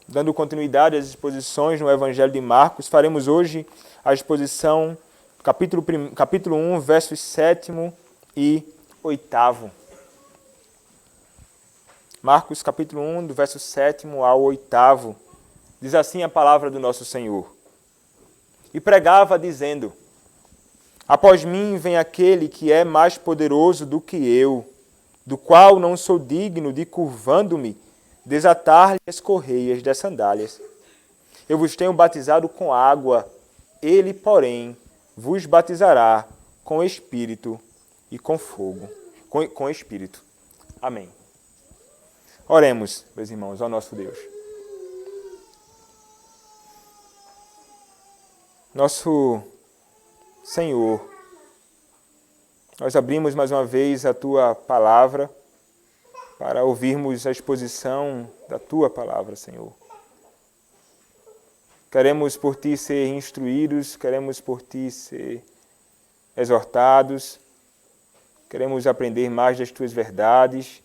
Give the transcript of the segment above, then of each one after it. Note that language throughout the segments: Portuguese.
Dando continuidade às exposições no Evangelho de Marcos, faremos hoje a exposição capítulo 1, versos 7 e 8. Marcos capítulo 1, do verso 7 ao 8, diz assim a palavra do nosso Senhor. E pregava dizendo: Após mim vem aquele que é mais poderoso do que eu, do qual não sou digno de, curvando-me, desatar-lhe as correias das sandálias. Eu vos tenho batizado com água, ele, porém, vos batizará com Espírito e com fogo. Com Espírito. Amém. Oremos, meus irmãos, ao nosso Deus. Nosso Senhor, nós abrimos mais uma vez a Tua palavra para ouvirmos a exposição da Tua palavra, Senhor. Queremos por Ti ser instruídos, queremos por Ti ser exortados, queremos aprender mais das Tuas verdades,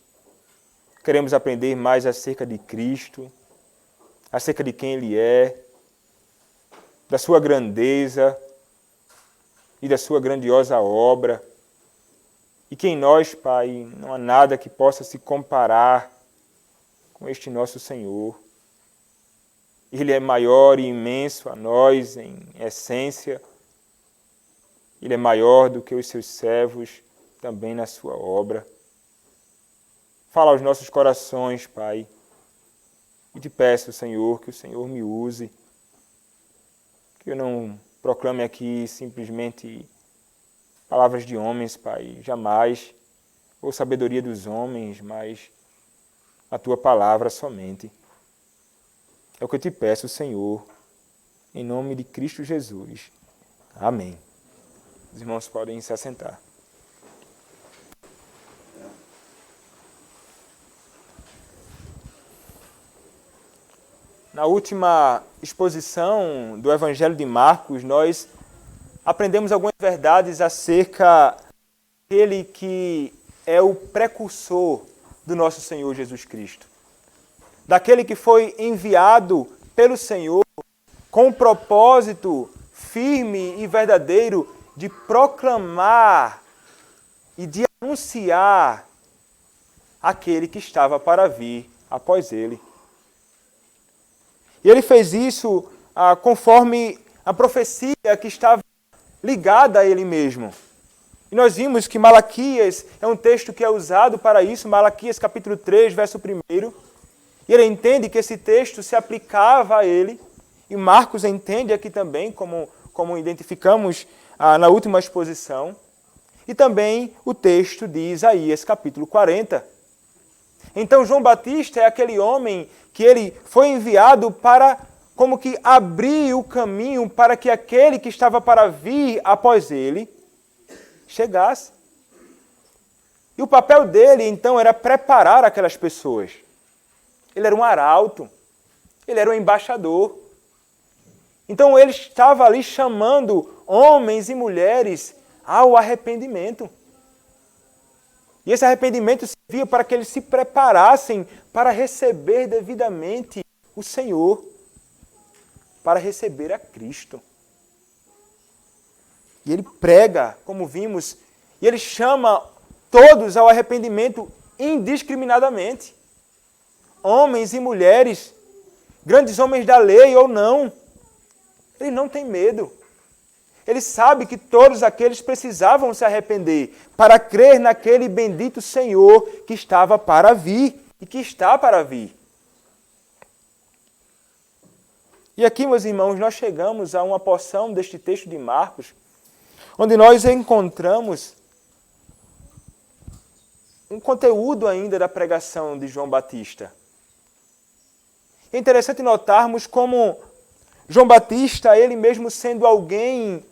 queremos aprender mais acerca de Cristo, acerca de quem Ele é, da Sua grandeza e da Sua grandiosa obra. E que em nós, Pai, não há nada que possa se comparar com este nosso Senhor. Ele é maior e imenso a nós em essência. Ele é maior do que os seus servos também na sua obra. Fala aos nossos corações, Pai. E te peço, Senhor, que o Senhor me use. Que eu não proclame aqui simplesmente palavras de homens, Pai, jamais, ou sabedoria dos homens, mas a Tua palavra somente. É o que eu te peço, Senhor, em nome de Cristo Jesus. Amém. Os irmãos podem se assentar. Na última exposição do Evangelho de Marcos, nós aprendemos algumas verdades acerca daquele que é o precursor do nosso Senhor Jesus Cristo. Daquele que foi enviado pelo Senhor com o propósito firme e verdadeiro de proclamar e de anunciar aquele que estava para vir após ele. E ele fez isso conforme a profecia que estava ligada a ele mesmo. E nós vimos que Malaquias é um texto que é usado para isso, Malaquias capítulo 3, verso 1. E ele entende que esse texto se aplicava a ele, e Marcos entende aqui também, como identificamos na última exposição, e também o texto de Isaías capítulo 40. Então João Batista é aquele homem que ele foi enviado para como que abrir o caminho para que aquele que estava para vir após ele chegasse. E o papel dele, então, era preparar aquelas pessoas. Ele era um arauto, ele era um embaixador. Então ele estava ali chamando homens e mulheres ao arrependimento. E esse arrependimento servia para que eles se preparassem para receber devidamente o Senhor, para receber a Cristo. E ele prega, como vimos, e ele chama todos ao arrependimento indiscriminadamente. Homens e mulheres, grandes homens da lei ou não. Ele não tem medo. Ele sabe que todos aqueles precisavam se arrepender para crer naquele bendito Senhor que estava para vir e que está para vir. E aqui, meus irmãos, nós chegamos a uma porção deste texto de Marcos, onde nós encontramos um conteúdo ainda da pregação de João Batista. É interessante notarmos como João Batista, ele mesmo sendo alguém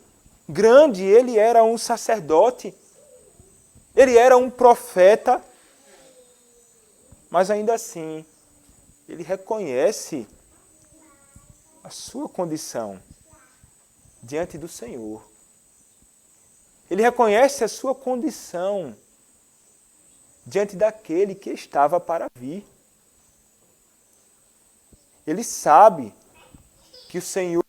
grande, ele era um sacerdote, ele era um profeta, mas ainda assim, ele reconhece a sua condição diante do Senhor. Ele reconhece a sua condição diante daquele que estava para vir. Ele sabe que o Senhor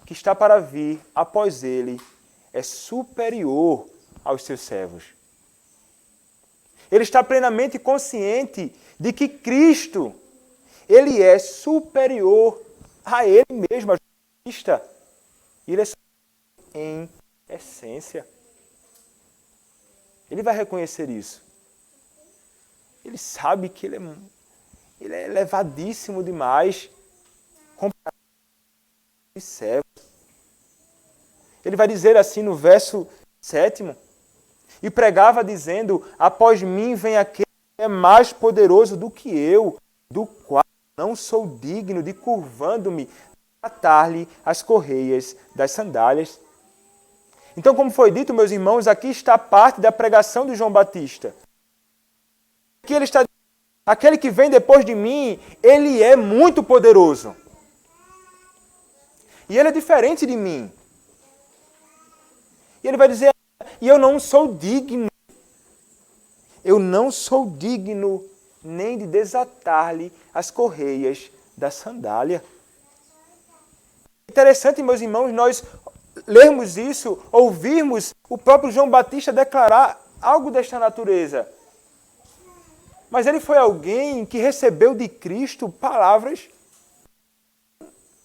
que está para vir após ele é superior aos seus servos. Ele está plenamente consciente de que Cristo, ele é superior a ele mesmo, a Cristo. Ele é superior em essência. Ele vai reconhecer isso. Ele sabe que ele é elevadíssimo demais comparado com os servos. Ele vai dizer assim no verso 7: e pregava dizendo: após mim vem aquele que é mais poderoso do que eu, do qual não sou digno de, curvando-me, atar-lhe as correias das sandálias. Então, como foi dito, meus irmãos, aqui está parte da pregação de João Batista. Aqui ele está dizendo: aquele que vem depois de mim, ele é muito poderoso. E ele é diferente de mim. E ele vai dizer: e eu não sou digno. Eu não sou digno nem de desatar-lhe as correias da sandália. Interessante, meus irmãos, nós lermos isso, ouvirmos o próprio João Batista declarar algo desta natureza. Mas ele foi alguém que recebeu de Cristo palavras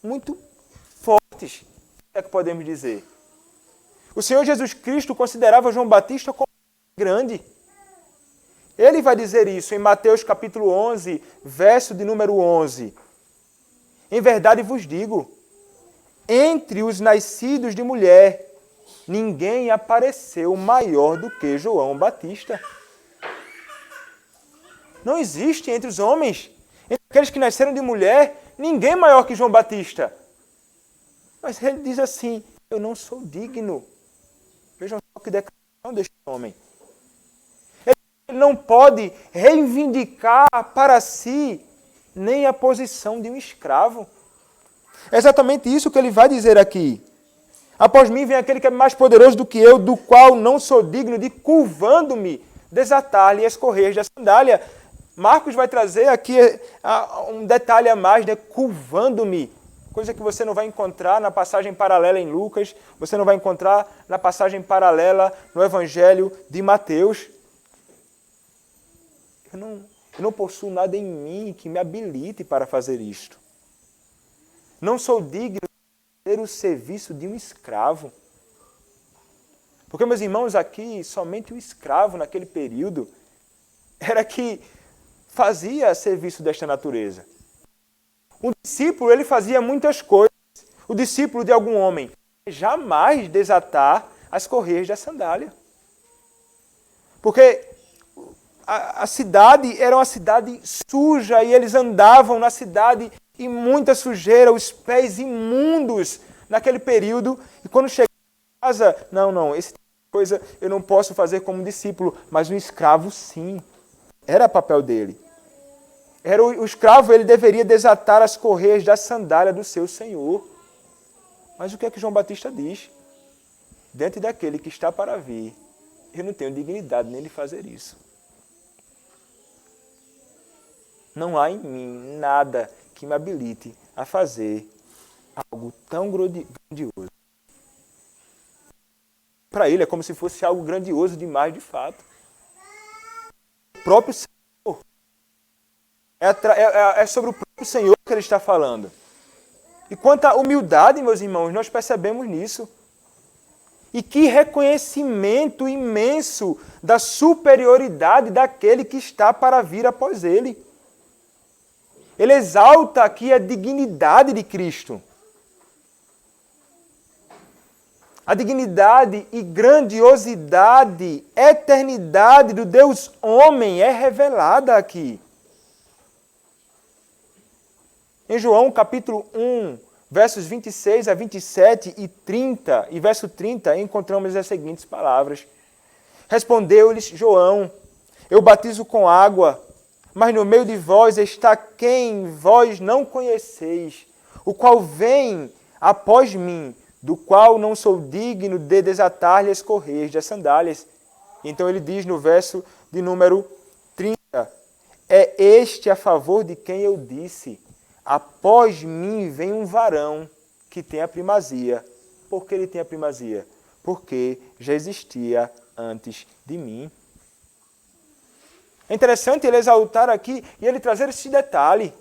muito fortes, é que podemos dizer. O Senhor Jesus Cristo considerava João Batista como grande. Ele vai dizer isso em Mateus capítulo 11, verso de número 11. Em verdade vos digo, entre os nascidos de mulher, ninguém apareceu maior do que João Batista. Não existe entre os homens, entre aqueles que nasceram de mulher, ninguém maior que João Batista. Mas ele diz assim: eu não sou digno. Vejam só que declaração deste homem. Ele não pode reivindicar para si nem a posição de um escravo. É exatamente isso que ele vai dizer aqui. Após mim vem aquele que é mais poderoso do que eu, do qual não sou digno de, curvando-me, desatar-lhe as correias da sandália. Marcos vai trazer aqui um detalhe a mais, né? Curvando-me. Coisa que você não vai encontrar na passagem paralela em Lucas, você não vai encontrar na passagem paralela no Evangelho de Mateus. Eu não possuo nada em mim que me habilite para fazer isto. Não sou digno de ter o serviço de um escravo. Porque, meus irmãos, aqui, somente o escravo naquele período era que fazia serviço desta natureza. Um discípulo, ele fazia muitas coisas. O discípulo de algum homem jamais desatar as correias da sandália. Porque a cidade era uma cidade suja e eles andavam na cidade e muita sujeira, os pés imundos naquele período. E quando chegavam em casa, esse tipo de coisa eu não posso fazer como discípulo, mas um escravo sim. Era papel dele. O escravo, ele deveria desatar as correias da sandália do seu senhor. Mas o que é que João Batista diz? Diante daquele que está para vir, eu não tenho dignidade nem de fazer isso. Não há em mim nada que me habilite a fazer algo tão grandioso. Para ele é como se fosse algo grandioso demais de fato. O próprio Senhor. É sobre o próprio Senhor que ele está falando. E quanto à humildade, meus irmãos, nós percebemos nisso. E que reconhecimento imenso da superioridade daquele que está para vir após ele. Ele exalta aqui a dignidade de Cristo. A dignidade e grandiosidade, eternidade do Deus homem é revelada aqui. Em João capítulo 1, versos 26 a 27 e 30, e verso 30, encontramos as seguintes palavras. Respondeu-lhes João: eu batizo com água, mas no meio de vós está quem vós não conheceis, o qual vem após mim, do qual não sou digno de desatar-lhe as correias das sandálias. Então ele diz no verso de número 30, é este a favor de quem eu disse, após mim vem um varão que tem a primazia. Por que ele tem a primazia? Porque já existia antes de mim. É interessante ele exaltar aqui e ele trazer esse detalhe.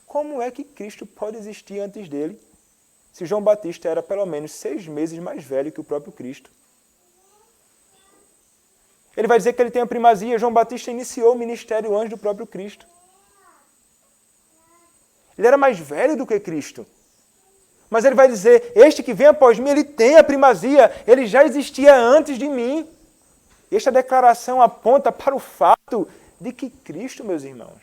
Como é que Cristo pode existir antes dele? Se João Batista era pelo menos 6 meses mais velho que o próprio Cristo. Ele vai dizer que ele tem a primazia. João Batista iniciou o ministério antes do próprio Cristo. Ele era mais velho do que Cristo. Mas ele vai dizer, este que vem após mim, ele tem a primazia. Ele já existia antes de mim. Esta declaração aponta para o fato de que Cristo, meus irmãos,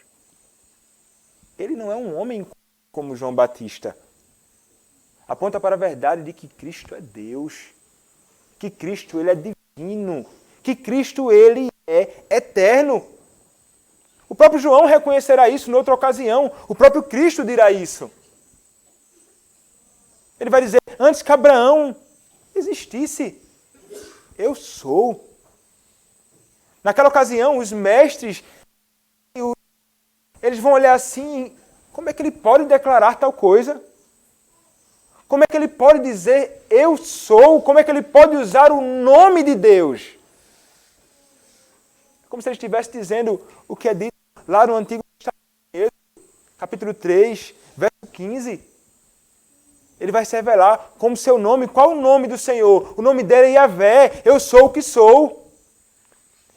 ele não é um homem como João Batista. Aponta para a verdade de que Cristo é Deus. Que Cristo ele é divino. Que Cristo ele é eterno. O próprio João reconhecerá isso em outra ocasião. O próprio Cristo dirá isso. Ele vai dizer, antes que Abraão existisse, eu sou. Naquela ocasião, os mestres, eles vão olhar assim, como é que ele pode declarar tal coisa? Como é que ele pode dizer, eu sou? Como é que ele pode usar o nome de Deus? Como se ele estivesse dizendo o que é dito lá no Antigo Testamento, capítulo 3, verso 15. Ele vai se revelar como seu nome. Qual o nome do Senhor? O nome dele é Yahvé. Eu sou o que sou.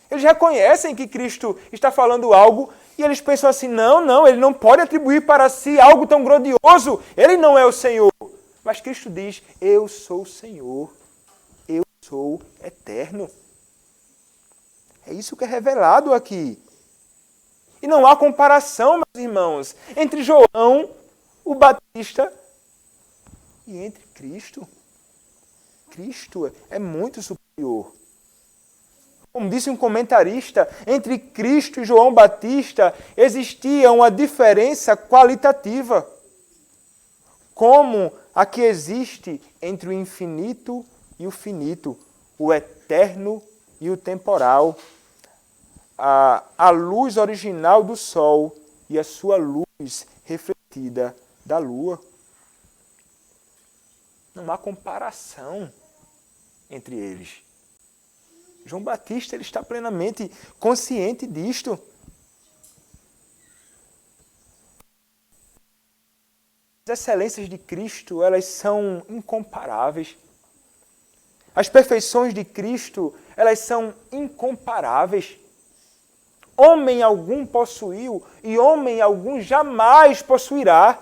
Eles reconhecem que Cristo está falando algo e eles pensam assim, não, ele não pode atribuir para si algo tão grandioso. Ele não é o Senhor. Mas Cristo diz, eu sou o Senhor. Eu sou eterno. É isso que é revelado aqui. E não há comparação, meus irmãos, entre João, o Batista, e entre Cristo. Cristo é muito superior. Como disse um comentarista, entre Cristo e João Batista existia uma diferença qualitativa, como a que existe entre o infinito e o finito, o eterno e o temporal, a luz original do sol e a sua luz refletida da lua. Não há comparação entre eles. João Batista ele está plenamente consciente disto. As excelências de Cristo, elas são incomparáveis. As perfeições de Cristo, elas são incomparáveis. Homem algum possuiu e homem algum jamais possuirá.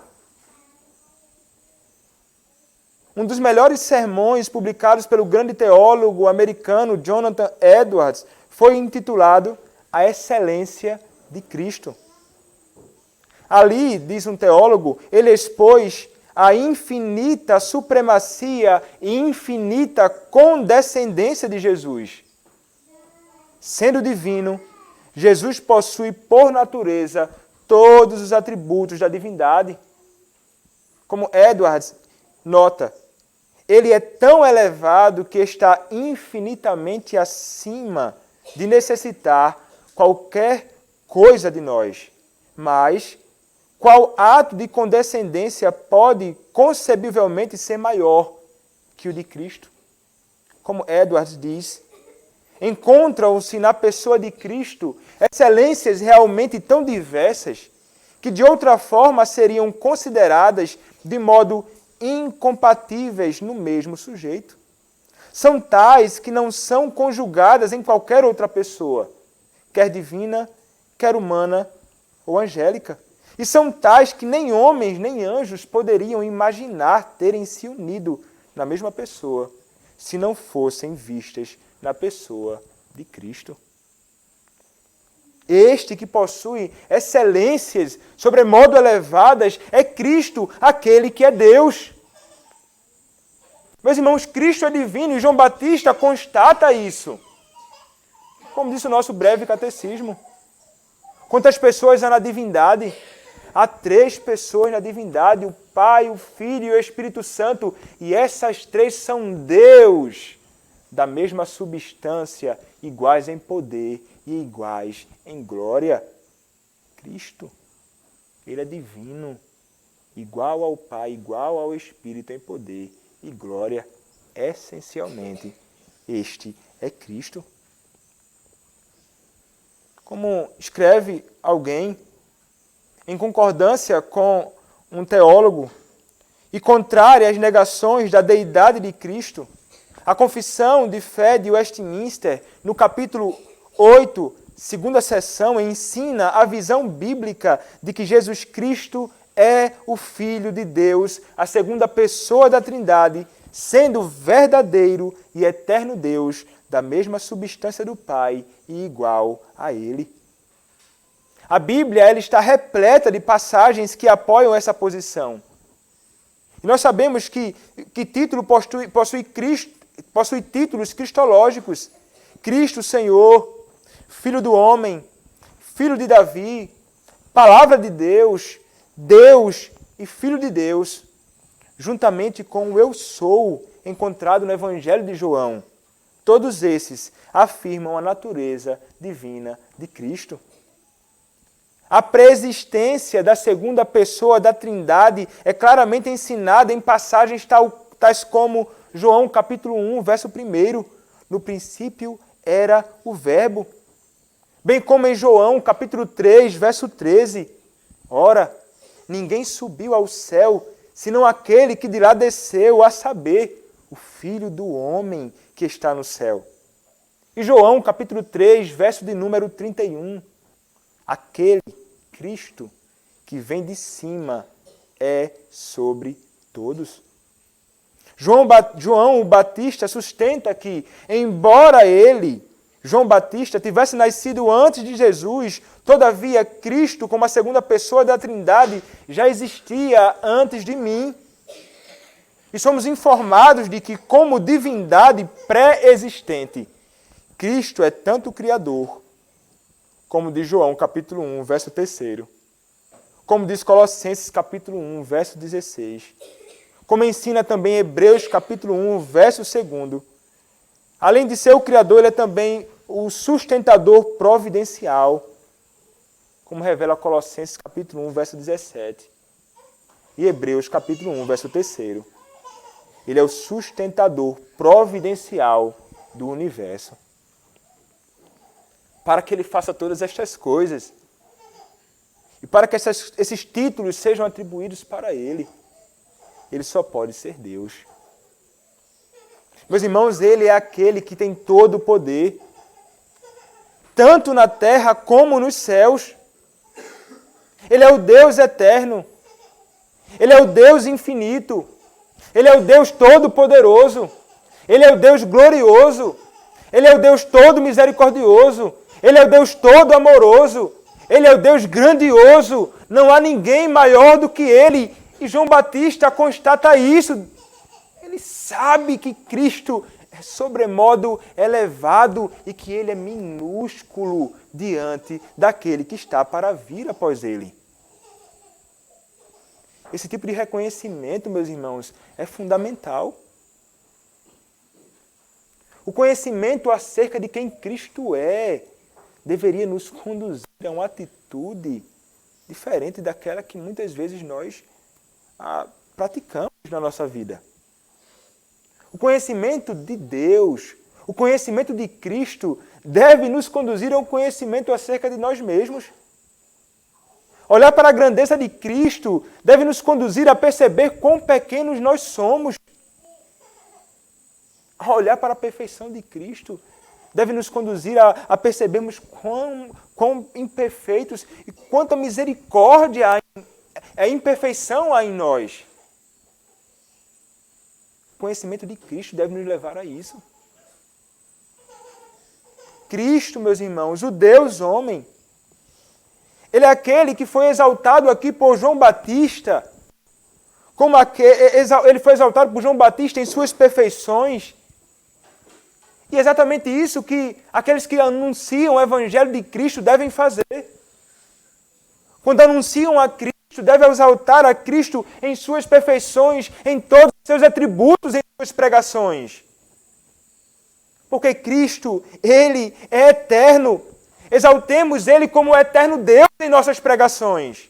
Um dos melhores sermões publicados pelo grande teólogo americano Jonathan Edwards foi intitulado A Excelência de Cristo. Ali, diz um teólogo, ele expôs a infinita supremacia e infinita condescendência de Jesus. Sendo divino, Jesus possui por natureza todos os atributos da divindade. Como Edwards nota, ele é tão elevado que está infinitamente acima de necessitar qualquer coisa de nós. Mas qual ato de condescendência pode concebivelmente ser maior que o de Cristo? Como Edwards diz, encontram-se na pessoa de Cristo excelências realmente tão diversas que de outra forma seriam consideradas de modo incompatíveis no mesmo sujeito. São tais que não são conjugadas em qualquer outra pessoa, quer divina, quer humana ou angélica. E são tais que nem homens nem anjos poderiam imaginar terem se unido na mesma pessoa, se não fossem vistas na pessoa de Cristo. Este que possui excelências sobremodo elevadas é Cristo, aquele que é Deus. Meus irmãos, Cristo é divino e João Batista constata isso. Como disse o nosso breve catecismo. Quantas pessoas há na divindade? Há 3 pessoas na divindade, o Pai, o Filho e o Espírito Santo. E essas 3 são Deus, da mesma substância, iguais em poder e iguais em glória. Cristo. Ele é divino, igual ao Pai, igual ao Espírito em poder e glória. Essencialmente, este é Cristo. Como escreve alguém, em concordância com um teólogo, e contrária às negações da deidade de Cristo, a Confissão de Fé de Westminster, no capítulo 8, segunda seção, ensina a visão bíblica de que Jesus Cristo é o Filho de Deus, a segunda pessoa da Trindade, sendo verdadeiro e eterno Deus, da mesma substância do Pai e igual a Ele. A Bíblia ela está repleta de passagens que apoiam essa posição. E nós sabemos que título possui títulos cristológicos. Cristo Senhor, Filho do Homem, Filho de Davi, Palavra de Deus, Deus e Filho de Deus, juntamente com o Eu Sou, encontrado no Evangelho de João. Todos esses afirmam a natureza divina de Cristo. A preexistência da segunda pessoa da Trindade é claramente ensinada em passagens tais como João capítulo 1, verso 1. No princípio era o Verbo. Bem como em João capítulo 3, verso 13. Ora, ninguém subiu ao céu, senão aquele que de lá desceu, a saber, o Filho do Homem que está no céu. E João capítulo 3, verso de número 31. Aquele Cristo que vem de cima é sobre todos. João o Batista sustenta que, embora ele, João Batista, tivesse nascido antes de Jesus, todavia Cristo, como a segunda pessoa da Trindade, já existia antes de mim. E somos informados de que, como divindade pré-existente, Cristo é tanto o Criador, como diz João, capítulo 1, verso 3. Como diz Colossenses, capítulo 1, verso 16. Como ensina também Hebreus, capítulo 1, verso 2. Além de ser o Criador, ele é também o sustentador providencial, como revela Colossenses, capítulo 1, verso 17. E Hebreus, capítulo 1, verso 3. Ele é o sustentador providencial do universo. Para que ele faça todas estas coisas. E para que esses títulos sejam atribuídos para ele. Ele só pode ser Deus. Meus irmãos, ele é aquele que tem todo o poder. Tanto na terra como nos céus. Ele é o Deus eterno. Ele é o Deus infinito. Ele é o Deus todo-poderoso. Ele é o Deus glorioso. Ele é o Deus todo misericordioso. Ele é o Deus todo amoroso. Ele é o Deus grandioso. Não há ninguém maior do que Ele. E João Batista constata isso. Ele sabe que Cristo é sobremodo elevado e que Ele é minúsculo diante daquele que está para vir após Ele. Esse tipo de reconhecimento, meus irmãos, é fundamental. O conhecimento acerca de quem Cristo é deveria nos conduzir a uma atitude diferente daquela que muitas vezes nós praticamos na nossa vida. O conhecimento de Deus, o conhecimento de Cristo deve nos conduzir a um conhecimento acerca de nós mesmos. Olhar para a grandeza de Cristo deve nos conduzir a perceber quão pequenos nós somos. A olhar para a perfeição de Cristo deve nos conduzir a percebermos quão imperfeitos e quanta misericórdia a imperfeição há em nós. O conhecimento de Cristo deve nos levar a isso. Cristo, meus irmãos, o Deus homem, Ele é aquele que foi exaltado aqui por João Batista, ele foi exaltado por João Batista em suas perfeições. E é exatamente isso que aqueles que anunciam o Evangelho de Cristo devem fazer. Quando anunciam a Cristo, devem exaltar a Cristo em suas perfeições, em todos os seus atributos, em suas pregações. Porque Cristo, Ele é eterno. Exaltemos Ele como o eterno Deus em nossas pregações.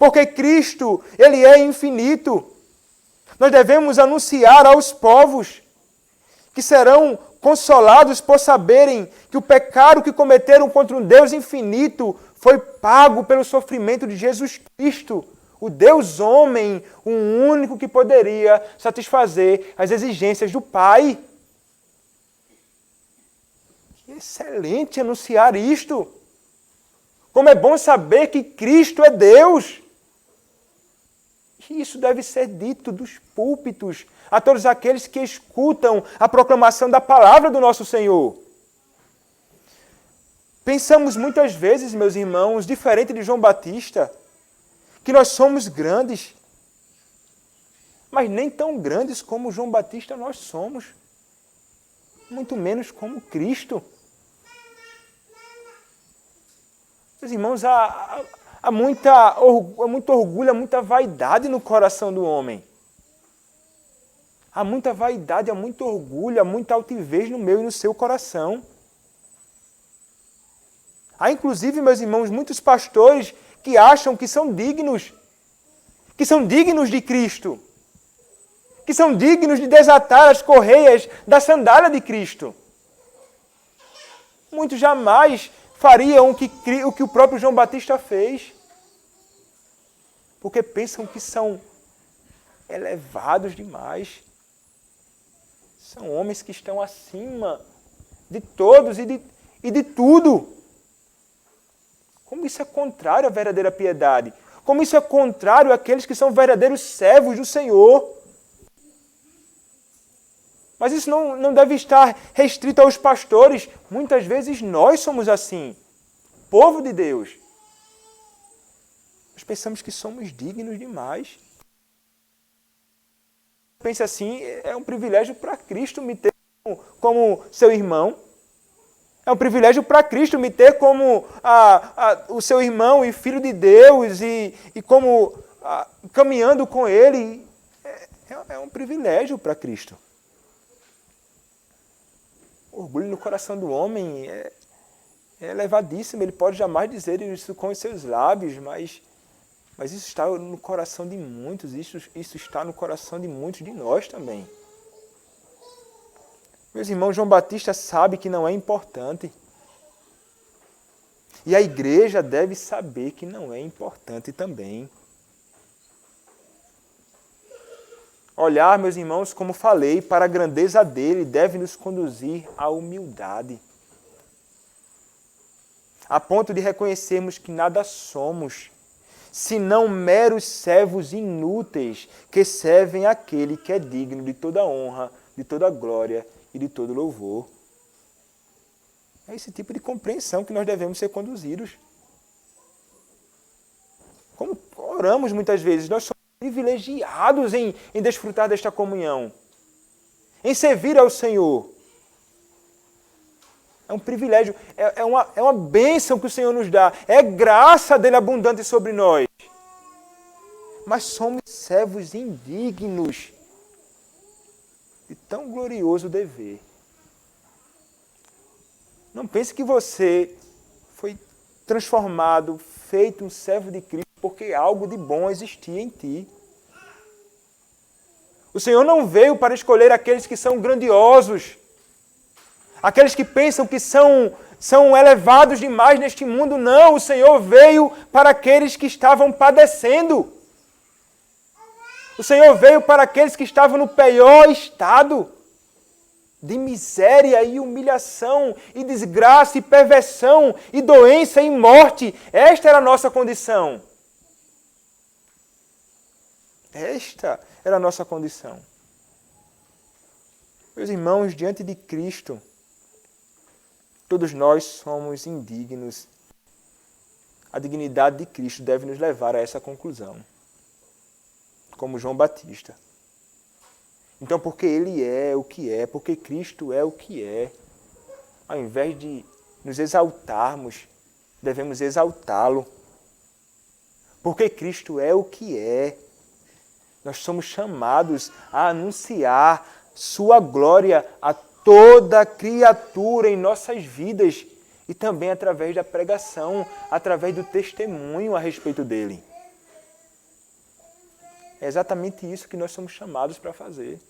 Porque Cristo, Ele é infinito. Nós devemos anunciar aos povos que serão consolados por saberem que o pecado que cometeram contra um Deus infinito foi pago pelo sofrimento de Jesus Cristo, o Deus homem, o único que poderia satisfazer as exigências do Pai. Que excelente anunciar isto! Como é bom saber que Cristo é Deus! E isso deve ser dito dos púlpitos a todos aqueles que escutam a proclamação da palavra do nosso Senhor. Pensamos muitas vezes, meus irmãos, diferente de João Batista, que nós somos grandes, mas nem tão grandes como João Batista nós somos, muito menos como Cristo. Meus irmãos, há muito orgulho, há muita vaidade no coração do homem. Há muita vaidade, há muito orgulho, há muita altivez no meu e no seu coração. Há, inclusive, meus irmãos, muitos pastores que acham que são dignos de Cristo, que são dignos de desatar as correias da sandália de Cristo. Muitos jamais fariam o que o próprio João Batista fez, porque pensam que são elevados demais. São homens que estão acima de todos e de tudo. Como isso é contrário à verdadeira piedade. Como isso é contrário àqueles que são verdadeiros servos do Senhor. Mas isso não deve estar restrito aos pastores. Muitas vezes nós somos assim. Povo de Deus. Nós pensamos que somos dignos demais. Pense assim, é um privilégio para Cristo me ter como seu irmão. É um privilégio para Cristo me ter como o seu irmão e filho de Deus e como caminhando com Ele. É um privilégio para Cristo. O orgulho no coração do homem é elevadíssimo. Ele pode jamais dizer isso com os seus lábios, mas isso está no coração de muitos, isso está no coração de muitos de nós também. Meus irmãos, João Batista sabe que não é importante. E a igreja deve saber que não é importante também. Olhar, meus irmãos, como falei, para a grandeza dele deve nos conduzir à humildade. A ponto de reconhecermos que nada somos, senão meros servos inúteis que servem àquele que é digno de toda honra, de toda glória e de todo louvor. É esse tipo de compreensão que nós devemos ser conduzidos. Como oramos muitas vezes, nós somos privilegiados em desfrutar desta comunhão, em servir ao Senhor. É um privilégio, é uma bênção que o Senhor nos dá, é graça dele abundante sobre nós. Mas somos servos indignos de tão glorioso dever. Não pense que você foi transformado, feito um servo de Cristo, porque algo de bom existia em ti. O Senhor não veio para escolher aqueles que são grandiosos, aqueles que pensam que são elevados demais neste mundo. Não, o Senhor veio para aqueles que estavam padecendo. O Senhor veio para aqueles que estavam no pior estado de miséria e humilhação, e desgraça, e perversão, e doença, e morte. Esta era a nossa condição. Esta era a nossa condição. Meus irmãos, diante de Cristo, todos nós somos indignos. A dignidade de Cristo deve nos levar a essa conclusão, como João Batista. Então, porque Ele é o que é, porque Cristo é o que é, ao invés de nos exaltarmos, devemos exaltá-lo. Porque Cristo é o que é, nós somos chamados a anunciar sua glória a toda criatura em nossas vidas e também através da pregação, através do testemunho a respeito dele. É exatamente isso que nós somos chamados para fazer.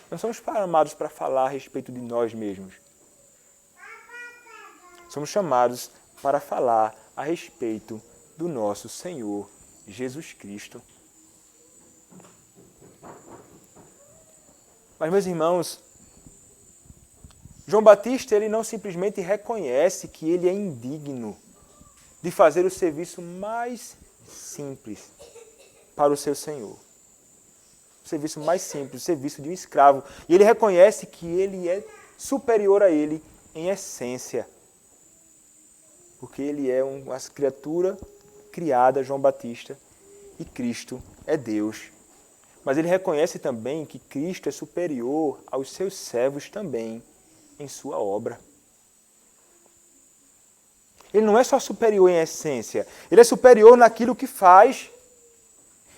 Não somos chamados para falar a respeito de nós mesmos. Somos chamados para falar a respeito do nosso Senhor Jesus Cristo. Mas, meus irmãos, João Batista ele não simplesmente reconhece que ele é indigno de fazer o serviço mais simples para o seu Senhor. O serviço mais simples, o serviço de um escravo. E ele reconhece que ele é superior a ele em essência. Porque ele é uma criatura criada, João Batista, e Cristo é Deus. Mas ele reconhece também que Cristo é superior aos seus servos também em sua obra. Ele não é só superior em essência, ele é superior naquilo que faz.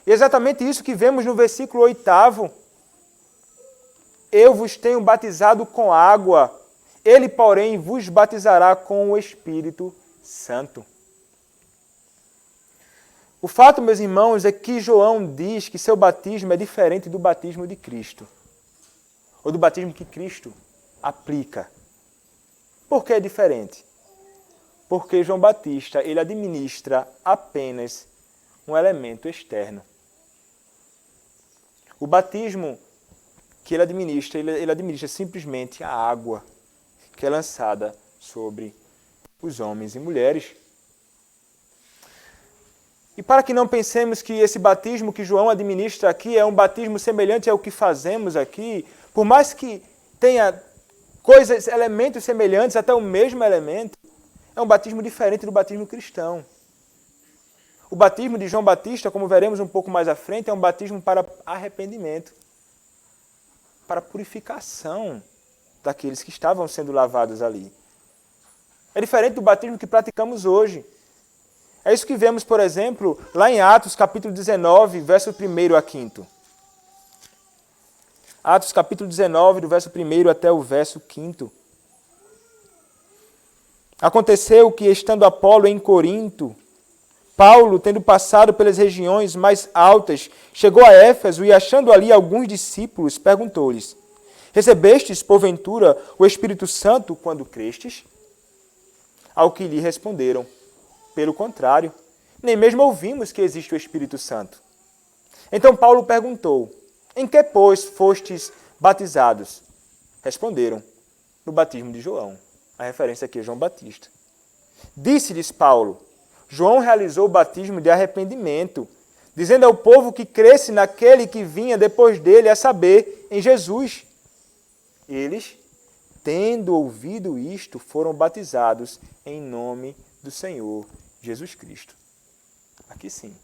E é exatamente isso que vemos no versículo 8. Eu vos tenho batizado com água, ele, porém, vos batizará com o Espírito Santo. O fato, meus irmãos, é que João diz que seu batismo é diferente do batismo de Cristo, ou do batismo que Cristo aplica. Por que é diferente? Porque João Batista ele administra apenas um elemento externo. O batismo que ele administra simplesmente a água que é lançada sobre os homens e mulheres. E para que não pensemos que esse batismo que João administra aqui é um batismo semelhante ao que fazemos aqui, por mais que tenha elementos semelhantes, até o mesmo elemento, é um batismo diferente do batismo cristão. O batismo de João Batista, como veremos um pouco mais à frente, é um batismo para arrependimento, para purificação daqueles que estavam sendo lavados ali. É diferente do batismo que praticamos hoje. É isso que vemos, por exemplo, lá em Atos, capítulo 19, verso 1 a 5. Atos, capítulo 19, do verso 1 até o verso 5. Aconteceu que, estando Apolo em Corinto, Paulo, tendo passado pelas regiões mais altas, chegou a Éfeso e, achando ali alguns discípulos, perguntou-lhes: Recebestes, porventura, o Espírito Santo quando crestes? Ao que lhe responderam: Pelo contrário, nem mesmo ouvimos que existe o Espírito Santo. Então Paulo perguntou: Em que, pois, fostes batizados? Responderam: No batismo de João. A referência aqui é João Batista. Disse-lhes Paulo: João realizou o batismo de arrependimento, dizendo ao povo que cresce naquele que vinha depois dele, a saber, em Jesus. Eles, tendo ouvido isto, foram batizados em nome do Senhor Jesus Cristo. Aqui sim.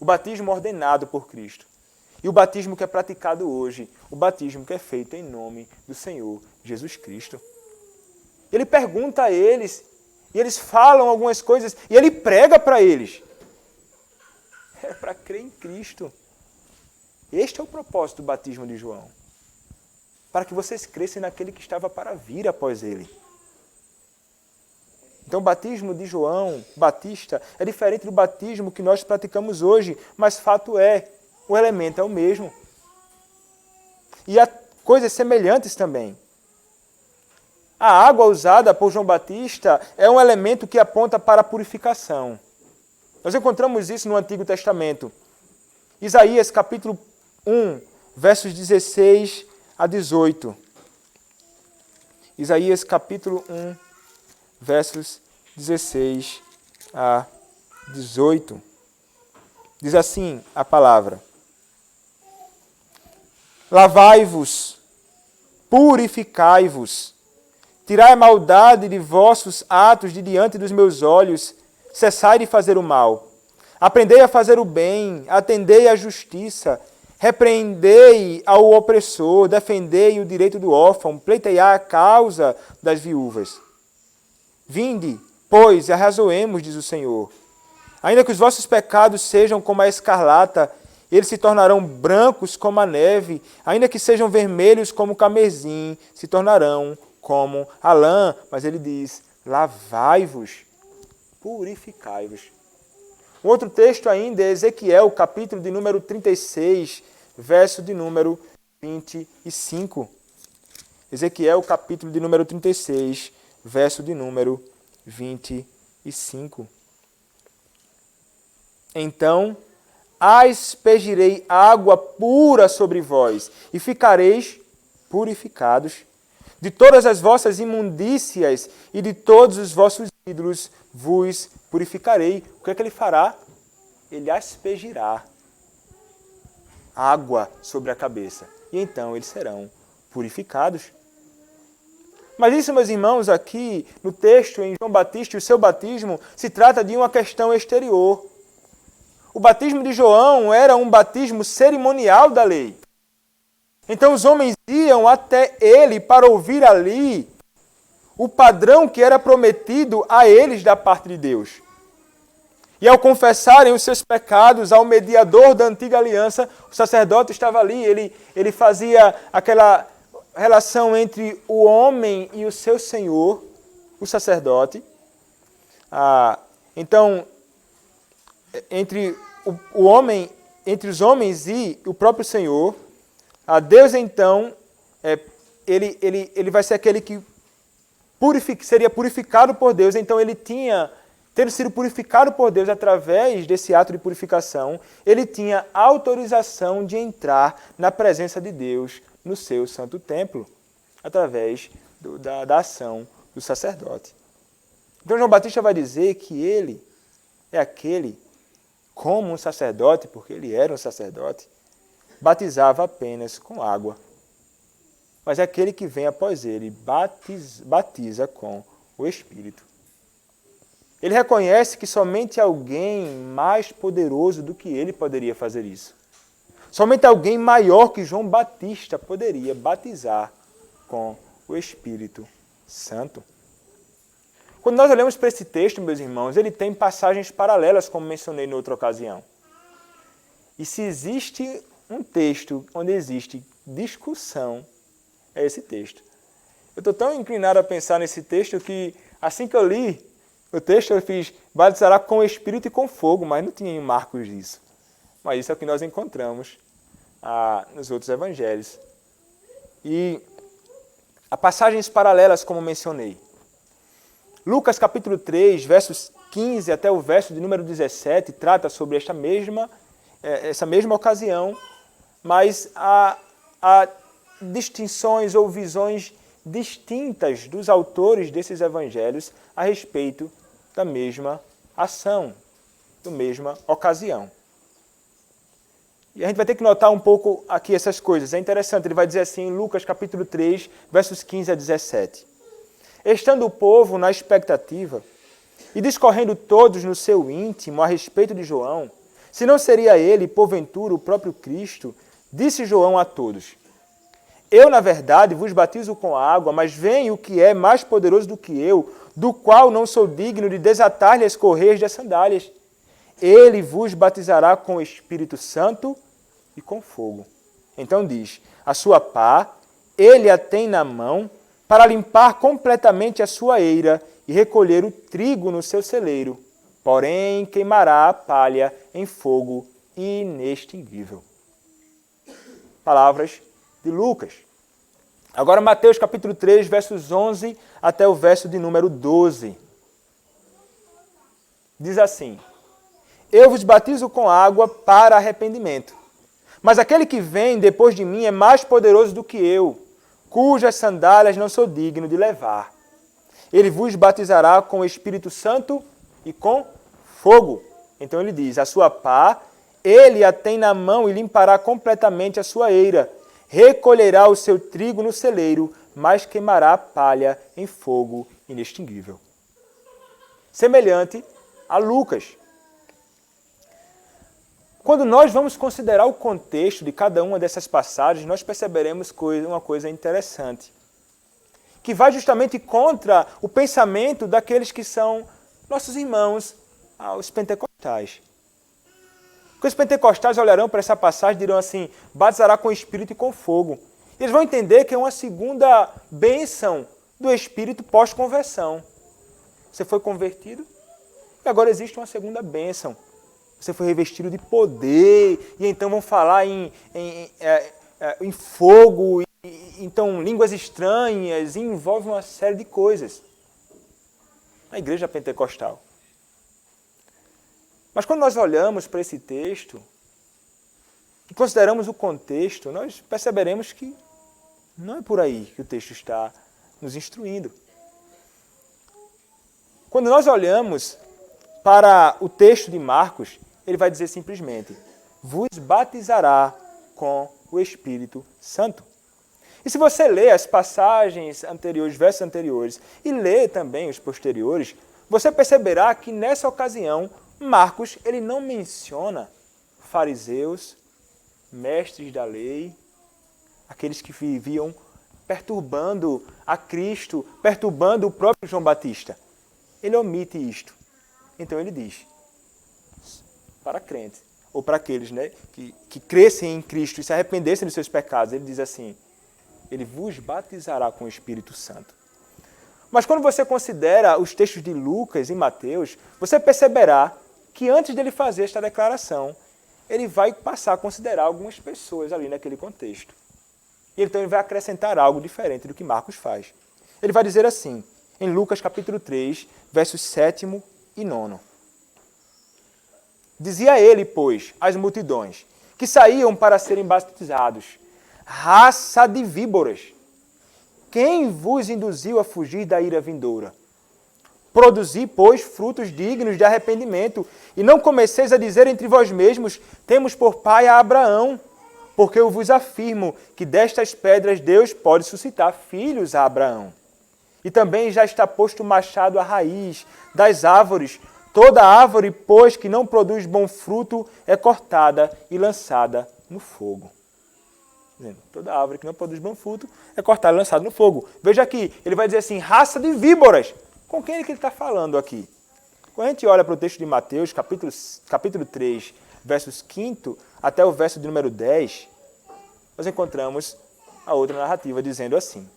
O batismo ordenado por Cristo. E o batismo que é praticado hoje, o batismo que é feito em nome do Senhor Jesus Cristo. Ele pergunta a eles, e eles falam algumas coisas, e ele prega para eles. É para crer em Cristo. Este é o propósito do batismo de João. Para que vocês crescem naquele que estava para vir após ele. Então o batismo de João Batista é diferente do batismo que nós praticamos hoje, mas fato é, o elemento é o mesmo. E há coisas semelhantes também. A água usada por João Batista é um elemento que aponta para a purificação. Nós encontramos isso no Antigo Testamento. Isaías capítulo 1, versos 16 a 18. Isaías capítulo 1, versos 16 a 18. Diz assim a palavra: Lavai-vos, purificai-vos, tirai a maldade de vossos atos de diante dos meus olhos, cessai de fazer o mal. Aprendei a fazer o bem, atendei à justiça, repreendei ao opressor, defendei o direito do órfão, pleiteai a causa das viúvas. Vinde, pois, e arrazoemos, diz o Senhor. Ainda que os vossos pecados sejam como a escarlata, eles se tornarão brancos como a neve, ainda que sejam vermelhos como o carmesim, se tornarão como a lã. Mas ele diz: lavai-vos, purificai-vos. Um outro texto ainda é Ezequiel, capítulo de número 36, verso de número 25. Ezequiel, capítulo de número 36, verso de número 25. Então aspergirei água pura sobre vós, e ficareis purificados. De todas as vossas imundícias e de todos os vossos ídolos vos purificarei. O que é que ele fará? Ele aspergirá água sobre a cabeça. E então eles serão purificados. Mas isso, meus irmãos, aqui no texto em João Batista e o seu batismo, se trata de uma questão exterior. O batismo de João era um batismo cerimonial da lei. Então os homens iam até ele para ouvir ali o padrão que era prometido a eles da parte de Deus. E ao confessarem os seus pecados ao mediador da antiga aliança, o sacerdote estava ali, ele fazia aquela relação entre o homem e o seu Senhor, o sacerdote. Então, entre os homens e o próprio Senhor, Deus então, ele vai ser aquele que seria purificado por Deus. Então ele tendo sido purificado por Deus através desse ato de purificação, ele tinha autorização de entrar na presença de Deus no seu santo templo, através da ação do sacerdote. Então João Batista vai dizer que ele é aquele, como um sacerdote, porque ele era um sacerdote, batizava apenas com água. Mas aquele que vem após ele batiza com o Espírito. Ele reconhece que somente alguém mais poderoso do que ele poderia fazer isso. Somente alguém maior que João Batista poderia batizar com o Espírito Santo. Quando nós olhamos para esse texto, meus irmãos, ele tem passagens paralelas, como mencionei em outra ocasião. E se existe um texto onde existe discussão, é esse texto. Eu estou tão inclinado a pensar nesse texto que, assim que eu li o texto, eu fiz batizará com o Espírito e com fogo, mas não tinha em Marcos isso. Mas isso é o que nós encontramos nos outros evangelhos. E há passagens paralelas, como mencionei. Lucas capítulo 3, versos 15 até o verso de número 17, trata sobre essa mesma ocasião, mas há distinções ou visões distintas dos autores desses evangelhos a respeito da mesma ação, da mesma ocasião. E a gente vai ter que notar um pouco aqui essas coisas. É interessante, ele vai dizer assim em Lucas capítulo 3, versos 15 a 17. Estando o povo na expectativa e discorrendo todos no seu íntimo a respeito de João, se não seria ele, porventura, o próprio Cristo, disse João a todos: Eu, na verdade, vos batizo com água, mas vem o que é mais poderoso do que eu, do qual não sou digno de desatar-lhe as correias das sandálias. Ele vos batizará com o Espírito Santo e com fogo. Então diz, a sua pá, ele a tem na mão, para limpar completamente a sua eira e recolher o trigo no seu celeiro. Porém, queimará a palha em fogo inextinguível. Palavras de Lucas. Agora Mateus capítulo 3, versos 11 até o verso de número 12. Diz assim: Eu vos batizo com água para arrependimento, mas aquele que vem depois de mim é mais poderoso do que eu, cujas sandálias não sou digno de levar. Ele vos batizará com o Espírito Santo e com fogo. Então ele diz, a sua pá, ele a tem na mão e limpará completamente a sua eira. Recolherá o seu trigo no celeiro, mas queimará a palha em fogo inextinguível. Semelhante a Lucas. Quando nós vamos considerar o contexto de cada uma dessas passagens, nós perceberemos uma coisa interessante, que vai justamente contra o pensamento daqueles que são nossos irmãos, os pentecostais. Porque os pentecostais olharão para essa passagem e dirão assim, batizará com Espírito e com fogo. Eles vão entender que é uma segunda bênção do Espírito pós-conversão. Você foi convertido e agora existe uma segunda bênção. Você foi revestido de poder, e então vão falar em fogo, então línguas estranhas, e envolve uma série de coisas. Na igreja pentecostal. Mas quando nós olhamos para esse texto, e consideramos o contexto, nós perceberemos que não é por aí que o texto está nos instruindo. Quando nós olhamos para o texto de Marcos, ele vai dizer simplesmente: vos batizará com o Espírito Santo. E se você lê as passagens anteriores, versos anteriores, e lê também os posteriores, você perceberá que nessa ocasião, Marcos ele não menciona fariseus, mestres da lei, aqueles que viviam perturbando a Cristo, perturbando o próprio João Batista. Ele omite isto. Então ele diz, para crentes, ou para aqueles que crescem em Cristo e se arrependessem dos seus pecados, ele diz assim, ele vos batizará com o Espírito Santo. Mas quando você considera os textos de Lucas e Mateus, você perceberá que antes dele fazer esta declaração, ele vai passar a considerar algumas pessoas ali naquele contexto. E então ele vai acrescentar algo diferente do que Marcos faz. Ele vai dizer assim, em Lucas capítulo 3, versos 7 e 9. Dizia ele, pois, às multidões, que saíam para serem batizados, raça de víboras, quem vos induziu a fugir da ira vindoura? Produzi, pois, frutos dignos de arrependimento, e não comeceis a dizer entre vós mesmos, temos por pai a Abraão, porque eu vos afirmo que destas pedras Deus pode suscitar filhos a Abraão. E também já está posto o machado à raiz das árvores. Toda árvore, pois, que não produz bom fruto, é cortada e lançada no fogo. Toda árvore que não produz bom fruto é cortada e lançada no fogo. Veja aqui, ele vai dizer assim, raça de víboras. Com quem é que ele está falando aqui? Quando a gente olha para o texto de Mateus, capítulo 3, versos 5 até o verso de número 10, nós encontramos a outra narrativa dizendo assim,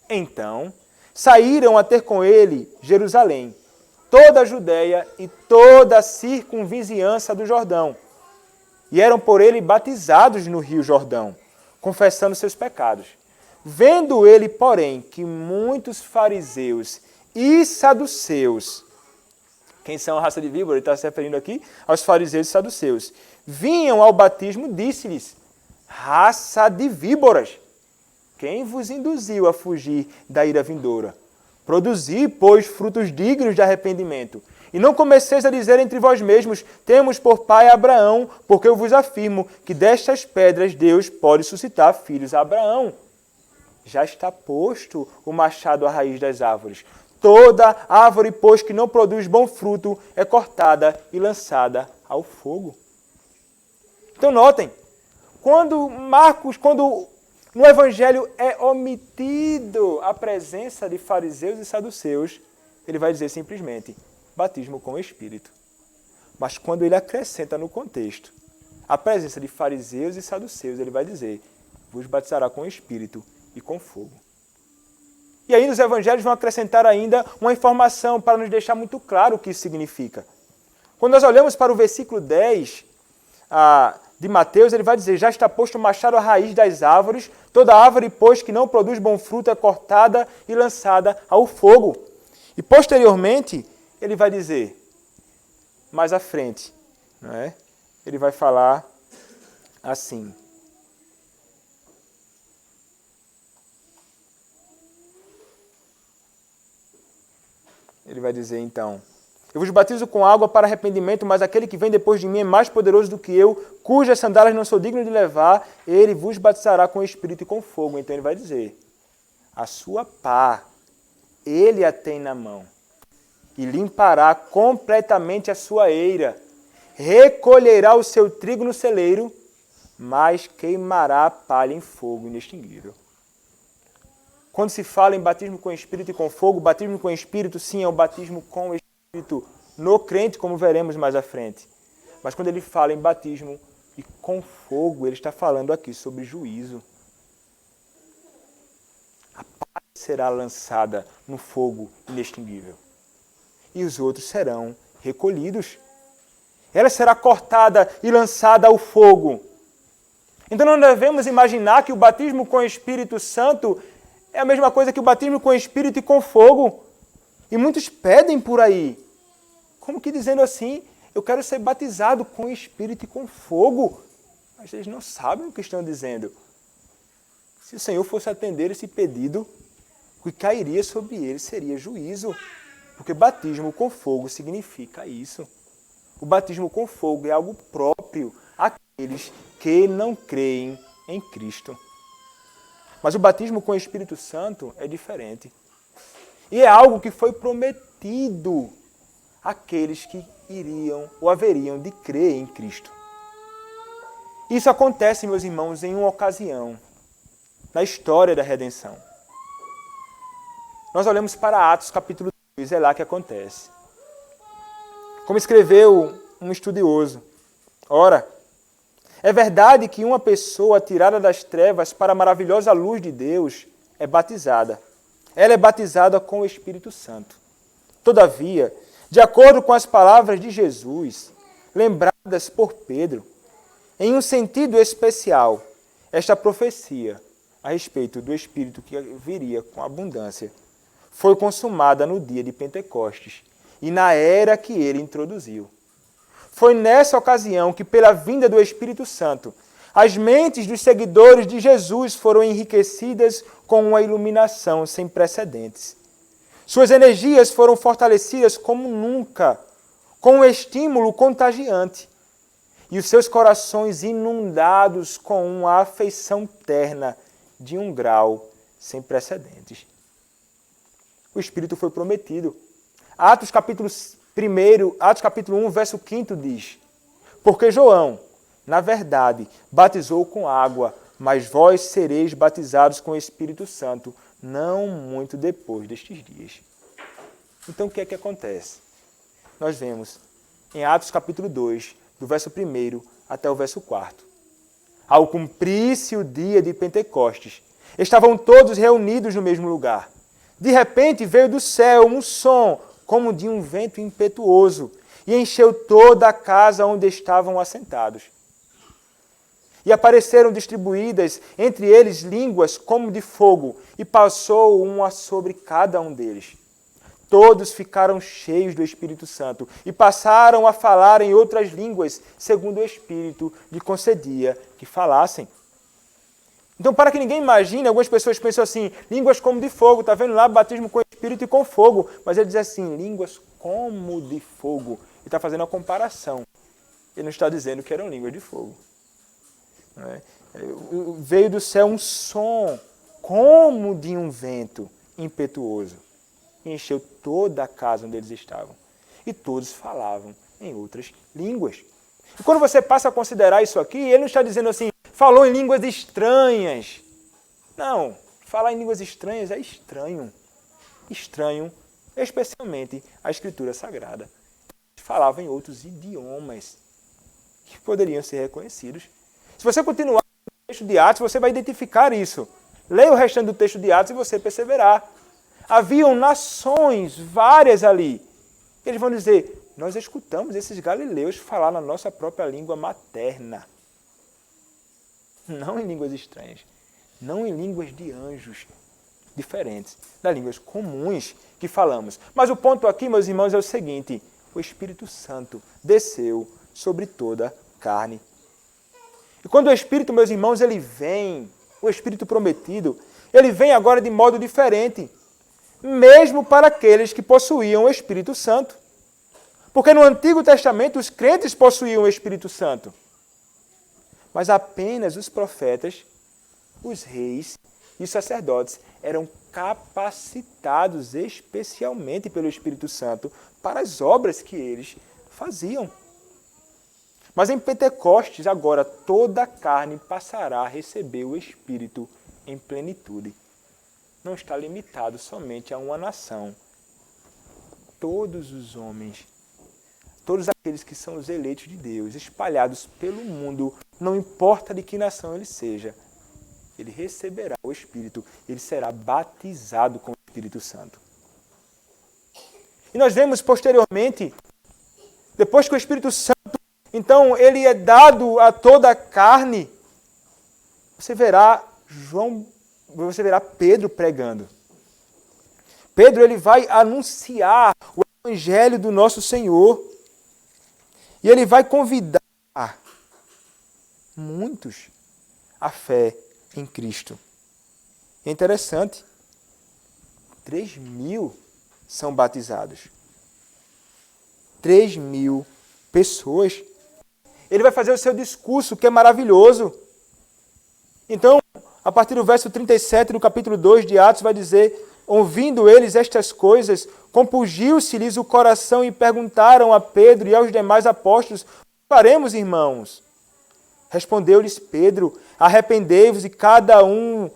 então, saíram a ter com ele Jerusalém, toda a Judéia e toda a circunvizinhança do Jordão, e eram por ele batizados no rio Jordão, confessando seus pecados. Vendo ele, porém, que muitos fariseus e saduceus, quem são a raça de víbora? Ele está se referindo aqui aos fariseus e saduceus, vinham ao batismo, disse-lhes, raça de víboras, quem vos induziu a fugir da ira vindoura? Produzi, pois, frutos dignos de arrependimento. E não comeceis a dizer entre vós mesmos, temos por pai Abraão, porque eu vos afirmo que destas pedras Deus pode suscitar filhos a Abraão. Já está posto o machado à raiz das árvores. Toda árvore, pois, que não produz bom fruto, é cortada e lançada ao fogo. Então notem, quando no Evangelho é omitido a presença de fariseus e saduceus, ele vai dizer simplesmente, batismo com o Espírito. Mas quando ele acrescenta no contexto a presença de fariseus e saduceus, ele vai dizer, vos batizará com o Espírito e com fogo. E aí nos Evangelhos vão acrescentar ainda uma informação para nos deixar muito claro o que isso significa. Quando nós olhamos para o versículo 10 de Mateus, ele vai dizer, já está posto o machado à raiz das árvores, toda árvore, pois, que não produz bom fruto é cortada e lançada ao fogo. E posteriormente, ele vai dizer, mais à frente, não é? Ele vai falar assim. Ele vai dizer então, eu vos batizo com água para arrependimento, mas aquele que vem depois de mim é mais poderoso do que eu, cujas sandálias não sou digno de levar, ele vos batizará com Espírito e com fogo. Então ele vai dizer, a sua pá, ele a tem na mão, e limpará completamente a sua eira, recolherá o seu trigo no celeiro, mas queimará a palha em fogo inextinguível. Quando se fala em batismo com Espírito e com fogo, batismo com Espírito, sim, é o batismo com Espírito no crente, como veremos mais à frente. Mas quando ele fala em batismo e com fogo, ele está falando aqui sobre juízo. A palha será lançada no fogo inextinguível. E os outros serão recolhidos. ela será cortada e lançada ao fogo. Então não devemos imaginar que o batismo com o Espírito Santo é a mesma coisa que o batismo com o Espírito e com fogo. E muitos pedem por aí, como que dizendo assim, eu quero ser batizado com o Espírito e com fogo. Mas eles não sabem o que estão dizendo. Se o Senhor fosse atender esse pedido, o que cairia sobre ele seria juízo. Porque batismo com fogo significa isso. O batismo com fogo é algo próprio àqueles que não creem em Cristo. Mas o batismo com o Espírito Santo é diferente. E é algo que foi prometido àqueles que iriam ou haveriam de crer em Cristo. Isso acontece, meus irmãos, em uma ocasião, na história da redenção. Nós olhamos para Atos capítulo 2, é lá que acontece. Como escreveu um estudioso, ora, é verdade que uma pessoa tirada das trevas para a maravilhosa luz de Deus é batizada. Ela é batizada com o Espírito Santo. Todavia, de acordo com as palavras de Jesus, lembradas por Pedro, em um sentido especial, esta profecia a respeito do Espírito que viria com abundância foi consumada no dia de Pentecostes e na era que ele introduziu. Foi nessa ocasião que, pela vinda do Espírito Santo, as mentes dos seguidores de Jesus foram enriquecidas com uma iluminação sem precedentes. Suas energias foram fortalecidas como nunca, com um estímulo contagiante, e os seus corações inundados com uma afeição terna de um grau sem precedentes. O Espírito foi prometido. Atos capítulo 1, verso 5 diz: porque João, na verdade, batizou com água, mas vós sereis batizados com o Espírito Santo, não muito depois destes dias. Então o que é que acontece? Nós vemos em Atos capítulo 2, do verso 1 até o verso 4. Ao cumprir-se o dia de Pentecostes, estavam todos reunidos no mesmo lugar. De repente veio do céu um som, como de um vento impetuoso, e encheu toda a casa onde estavam assentados. E apareceram distribuídas entre eles línguas como de fogo, e passou uma sobre cada um deles. Todos ficaram cheios do Espírito Santo e passaram a falar em outras línguas, segundo o Espírito lhe concedia que falassem. Então, para que ninguém imagine, algumas pessoas pensam assim, línguas como de fogo, está vendo lá, batismo com Espírito e com fogo. Mas ele diz assim, línguas como de fogo. Ele está fazendo a comparação. Ele não está dizendo que eram línguas de fogo. Veio do céu um som, como de um vento impetuoso. E encheu toda a casa onde eles estavam. E todos falavam em outras línguas. E quando você passa a considerar isso aqui, ele não está dizendo assim, falou em línguas estranhas. Não, falar em línguas estranhas é estranho. Estranho, especialmente a Escritura Sagrada. Falava em outros idiomas que poderiam ser reconhecidos. Se você continuar no texto de Atos, você vai identificar isso. Leia o restante do texto de Atos e você perceberá. Haviam nações, várias ali. Eles vão dizer, nós escutamos esses galileus falar na nossa própria língua materna. Não em línguas estranhas. Não em línguas de anjos diferentes, das línguas comuns que falamos. Mas o ponto aqui, meus irmãos, é o seguinte, o Espírito Santo desceu sobre toda a carne. E quando o Espírito, meus irmãos, ele vem, o Espírito prometido, ele vem agora de modo diferente, mesmo para aqueles que possuíam o Espírito Santo. Porque no Antigo Testamento os crentes possuíam o Espírito Santo. Mas apenas os profetas, os reis e os sacerdotes eram capacitados especialmente pelo Espírito Santo para as obras que eles faziam. Mas em Pentecostes, agora, toda a carne passará a receber o Espírito em plenitude. Não está limitado somente a uma nação. Todos os homens, todos aqueles que são os eleitos de Deus, espalhados pelo mundo, não importa de que nação ele seja, ele receberá o Espírito, ele será batizado com o Espírito Santo. E nós vemos posteriormente, depois que o Espírito Santo Então, ele é dado a toda a carne. Você verá Pedro pregando. Pedro, ele vai anunciar o evangelho do nosso Senhor. E ele vai convidar muitos à fé em Cristo. É interessante. 3.000 são batizados. 3.000 pessoas. Ele vai fazer o seu discurso, que é maravilhoso. Então, a partir do verso 37 do capítulo 2 de Atos, vai dizer: ouvindo eles estas coisas, compungiu-se-lhes o coração e perguntaram a Pedro e aos demais apóstolos: o que faremos, irmãos? Respondeu-lhes Pedro: arrependei-vos e cada um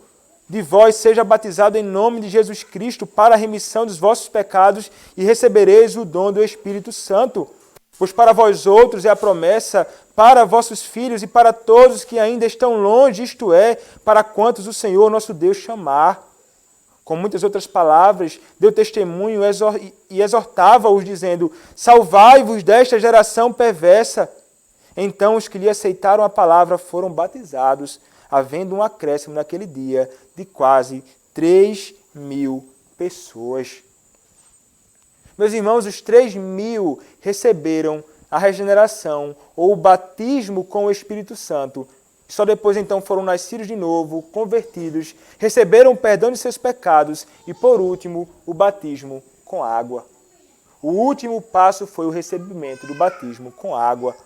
de vós seja batizado em nome de Jesus Cristo para a remissão dos vossos pecados e recebereis o dom do Espírito Santo. Pois para vós outros é a promessa, para vossos filhos e para todos que ainda estão longe, isto é, para quantos o Senhor nosso Deus chamar. Com muitas outras palavras, deu testemunho e exortava-os, dizendo: salvai-vos desta geração perversa. Então os que lhe aceitaram a palavra foram batizados, havendo um acréscimo naquele dia de quase 3.000 pessoas. Meus irmãos, os 3.000 receberam a regeneração ou o batismo com o Espírito Santo. Só depois então foram nascidos de novo, convertidos, receberam o perdão de seus pecados e, por último, o batismo com água. O último passo foi o recebimento do batismo com água.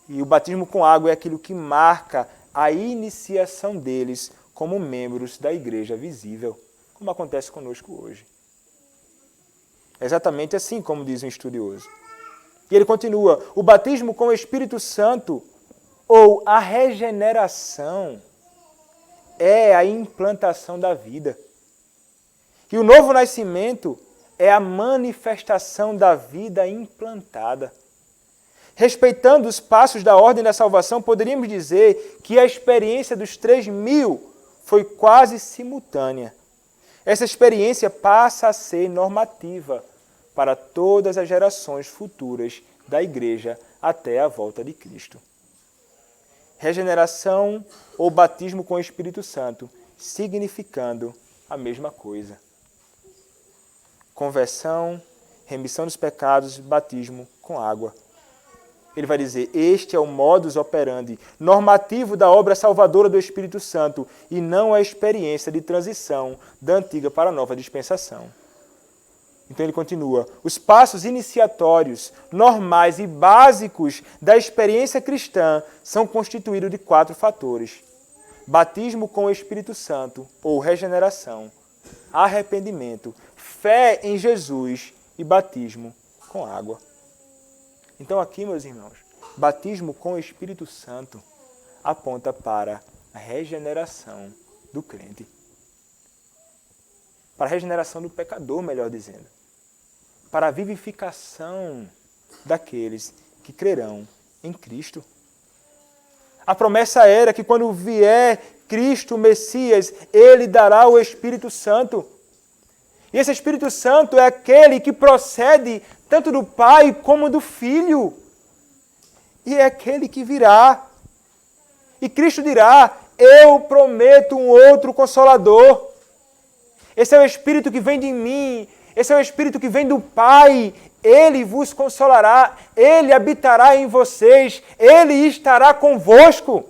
E o batismo com água é aquilo que marca a iniciação deles como membros da igreja visível, como acontece conosco hoje. É exatamente assim como diz um estudioso. E ele continua: o batismo com o Espírito Santo ou a regeneração é a implantação da vida. E o novo nascimento é a manifestação da vida implantada. Respeitando os passos da ordem da salvação, poderíamos dizer que a experiência dos 3.000 foi quase simultânea. Essa experiência passa a ser normativa para todas as gerações futuras da igreja até a volta de Cristo. Regeneração ou batismo com o Espírito Santo, significando a mesma coisa. Conversão, remissão dos pecados, batismo com água. Ele vai dizer: este é o modus operandi normativo da obra salvadora do Espírito Santo e não a experiência de transição da antiga para a nova dispensação. Então ele continua: os passos iniciatórios, normais e básicos da experiência cristã são constituídos de 4 fatores: batismo com o Espírito Santo ou regeneração, arrependimento, fé em Jesus e batismo com água. Então aqui, meus irmãos, batismo com o Espírito Santo aponta para a regeneração do crente. Para a regeneração do pecador, melhor dizendo. Para a vivificação daqueles que crerão em Cristo. A promessa era que quando vier Cristo, o Messias, Ele dará o Espírito Santo. E esse Espírito Santo é aquele que procede tanto do Pai como do Filho. E é aquele que virá. E Cristo dirá: eu prometo um outro Consolador. Esse é o Espírito que vem de mim. Esse é o Espírito que vem do Pai. Ele vos consolará. Ele habitará em vocês. Ele estará convosco.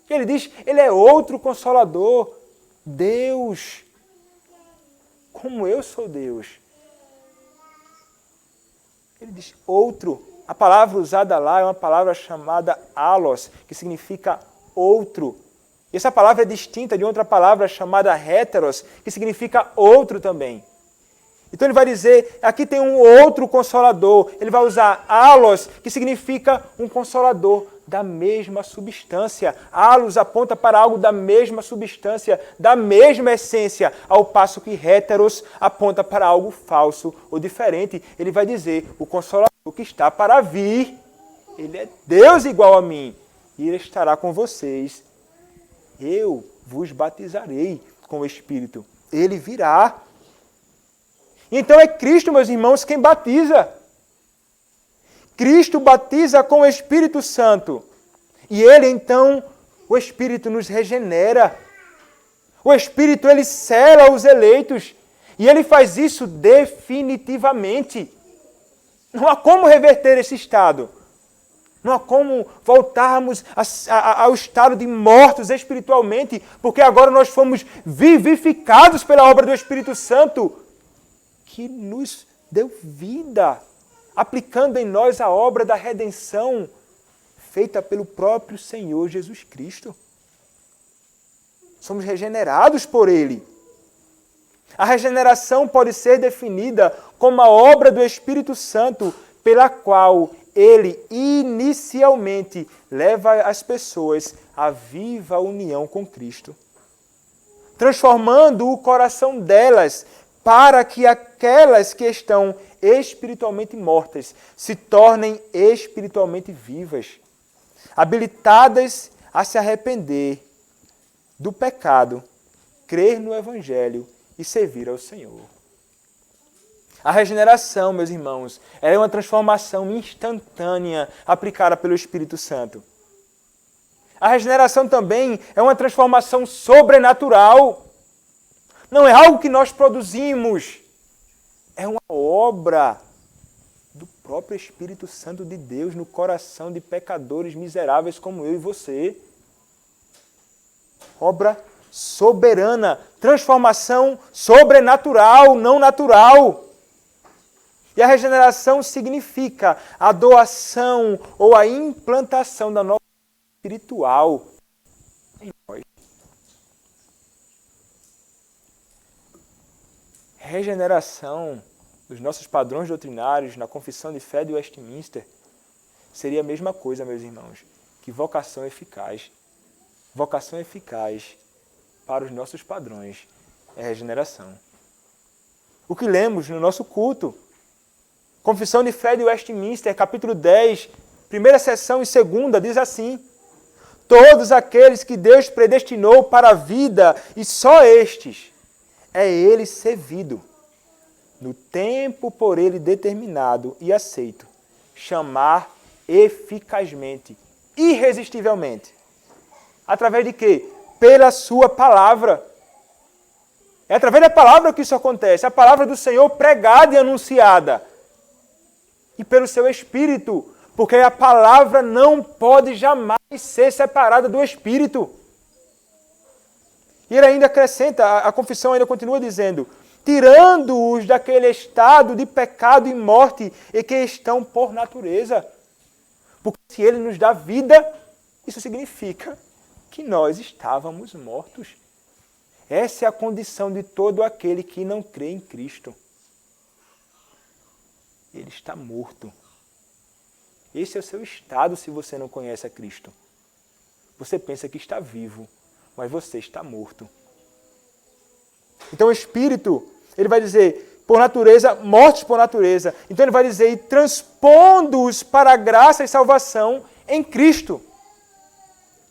Ele diz: Ele é outro Consolador. Deus. Como eu sou Deus. Ele diz outro. A palavra usada lá é uma palavra chamada allos, que significa outro. E essa palavra é distinta de outra palavra chamada heteros, que significa outro também. Então ele vai dizer, aqui tem um outro Consolador. Ele vai usar allos, que significa um Consolador da mesma substância. Allos aponta para algo da mesma substância, da mesma essência, ao passo que heteros aponta para algo falso ou diferente. Ele vai dizer, o Consolador que está para vir, ele é Deus igual a mim, e ele estará com vocês. Eu vos batizarei com o Espírito. Ele virá. Então é Cristo, meus irmãos, quem batiza. Cristo batiza com o Espírito Santo. E Ele, então, o Espírito nos regenera. O Espírito, Ele sela os eleitos. E Ele faz isso definitivamente. Não há como reverter esse estado. Não há como voltarmos ao estado de mortos espiritualmente, porque agora nós fomos vivificados pela obra do Espírito Santo, que nos deu vida, aplicando em nós a obra da redenção, feita pelo próprio Senhor Jesus Cristo. Somos regenerados por Ele. A regeneração pode ser definida como a obra do Espírito Santo, pela qual Ele inicialmente leva as pessoas à viva união com Cristo, transformando o coração delas para que aquelas que estão espiritualmente mortas se tornem espiritualmente vivas, habilitadas a se arrepender do pecado, crer no Evangelho e servir ao Senhor. A regeneração, meus irmãos, é uma transformação instantânea aplicada pelo Espírito Santo. A regeneração também é uma transformação sobrenatural. Não é algo que nós produzimos. É uma obra do próprio Espírito Santo de Deus no coração de pecadores miseráveis como eu e você. Obra soberana, transformação sobrenatural, não natural. E a regeneração significa a doação ou a implantação da nova vida espiritual em nós. Regeneração dos nossos padrões doutrinários na Confissão de Fé de Westminster seria a mesma coisa, meus irmãos, que vocação eficaz. Vocação eficaz para os nossos padrões é regeneração. O que lemos no nosso culto, Confissão de Fé de Westminster, capítulo 10, primeira seção e segunda, diz assim: todos aqueles que Deus predestinou para a vida, e só estes, é Ele servido, no tempo por Ele determinado e aceito, chamar eficazmente, irresistivelmente. Através de quê? Pela sua palavra. É através da palavra que isso acontece, a palavra do Senhor pregada e anunciada. E pelo seu Espírito, porque a palavra não pode jamais ser separada do Espírito. E ele ainda acrescenta, a confissão ainda continua dizendo, tirando-os daquele estado de pecado e morte em que estão por natureza. Porque se Ele nos dá vida, isso significa que nós estávamos mortos. Essa é a condição de todo aquele que não crê em Cristo. Ele está morto. Esse é o seu estado se você não conhece a Cristo. Você pensa que está vivo, mas você está morto. Então o Espírito, ele vai dizer, por natureza, mortos por natureza. Então ele vai dizer, e transpondo-os para a graça e salvação em Cristo.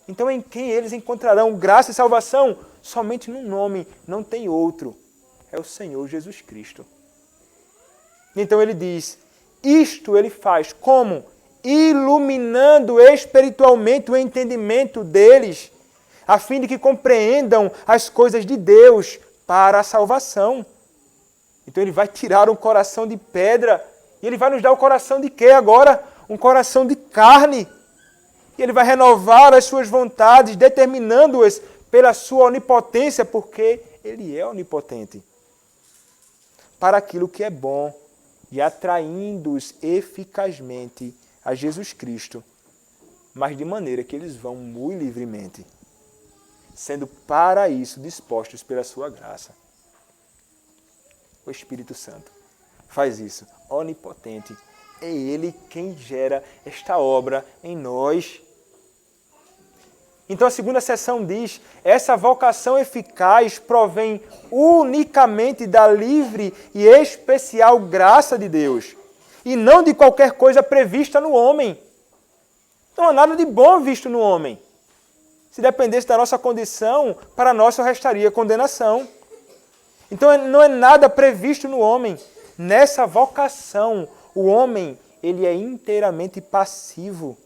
Então em quem eles encontrarão graça e salvação? Somente num nome, não tem outro. É o Senhor Jesus Cristo. Então ele diz, isto ele faz como? Iluminando espiritualmente o entendimento deles, a fim de que compreendam as coisas de Deus para a salvação. Então ele vai tirar um coração de pedra e ele vai nos dar o coração de quê agora? Um coração de carne. E ele vai renovar as suas vontades, determinando-as pela sua onipotência, porque ele é onipotente, para aquilo que é bom, e atraindo-os eficazmente a Jesus Cristo, mas de maneira que eles vão muito livremente, sendo para isso dispostos pela sua graça. O Espírito Santo faz isso, onipotente. É Ele quem gera esta obra em nós. Então a segunda seção diz, essa vocação eficaz provém unicamente da livre e especial graça de Deus, e não de qualquer coisa prevista no homem. Não há nada de bom visto no homem. Se dependesse da nossa condição, para nós só restaria condenação. Então não é nada previsto no homem. Nessa vocação, o homem ele é inteiramente passivo,